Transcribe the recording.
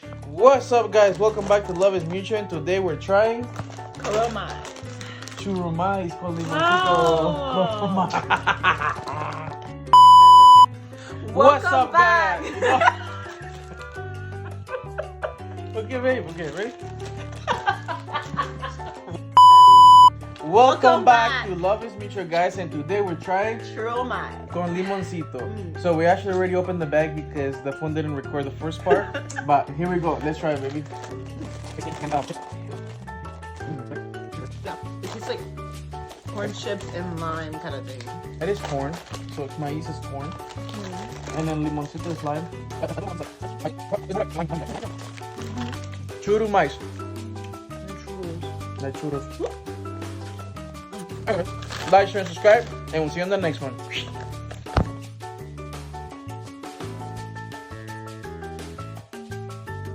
What's up, guys? Welcome back to Love is Mutual, and today we're trying Churrumaiz. Churrumaiz con limoncito. Oh. What's Welcome up, back. guys? Okay, ready? Welcome back to Love is Mutual, guys, and today we're trying Churrumaiz. con limoncito. So we actually already opened the bag because the phone didn't record the first part. But here we go. Let's try it, baby. It tastes like corn chips and lime kind of thing. It is corn, so it's maize is corn, and then limoncito is lime. Churrumaiz. Like churros. Okay. Like, share, and subscribe, and we'll see you on the next one.